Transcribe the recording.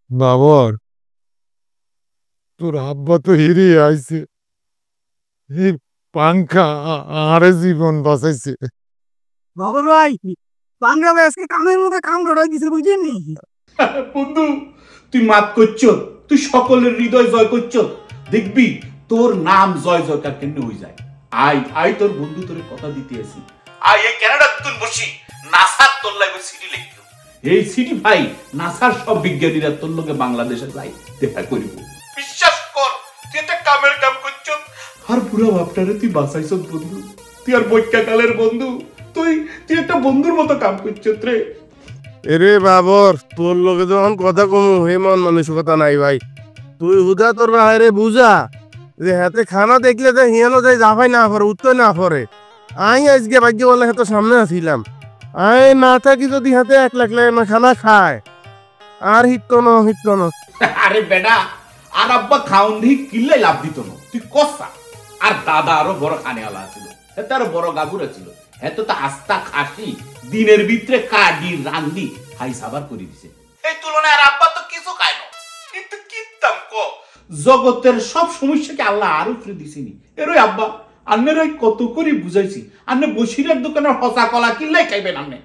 বাবর, তোর আব্বা তো হিরে আইছে। এই পাংখা আরে জীবন বাঁচাইছে। বাবর ভাই, বাংলা ভাই আজকে কামের মধ্যে কাম রড়াই দিছে বুঝছেন নি? বন্ধু, তুই মাপ করছ, তুই সকলের হৃদয় জয় করছ, দেখবি তোর নাম জয় জয়কার কেমনে হয়ে যায়। আই আই তোর বন্ধু তোরে কথা দিতে আসি, আই এই কানাডা তুই বসি নাসার তোর লাগবে সিটি লিখতো। এই সিটি ভাই নাসার সব বিজ্ঞানীরা তোর লগে বাংলাদেশে যাই দেখা করিব। বিশ্বাস কর, তুই একটা কামের কাম করছ, আর পুরো বাপটারে তুই বাঁচাইছ বন্ধু। তুই আর বৈজ্ঞাকালের বন্ধু, তুই তুই একটা বন্ধুর মতো কাম করছ রে। এরে বাবর, তোর লোকে যখন কথা কমু হে মন মানসিকতা নাই ভাই। তুই হুদা তোর বাহিরে বুঝা যে হাতে খানা দেখলে যে হিয়ানো যাই জাফাই না করে উত্তর না করে। আই আজকে ভাগ্য বলে হাতে সামনে আসিলাম। আই না থাকি যদি হাতে 1 লাখ না খানা খায় আর হিত ন। আরে বেডা, আর আব্বা খাউন দি কিল্লে লাভ দিত না, তুই কসা। আর দাদা আরো বড় খানেওয়ালা ছিল, এত আরো বড় গাবুরা ছিল, এত তো আস্তা খাসি দিনের ভিতরে কাডি রান্দি হাই সাবার করে দিছে। এই তুলনায় আর আব্বা তো কিছু খায় না, কিন্তু কিতাম ক জগতের সব সমস্যাকে আল্লাহ আর উপরে দিছেনি। এর ওই আব্বা আন্নের ওই কত করে বুঝাইছি, আন্নে বসিরের দোকানের হসা কলা কিল্লাই খাইবেন, আন্নে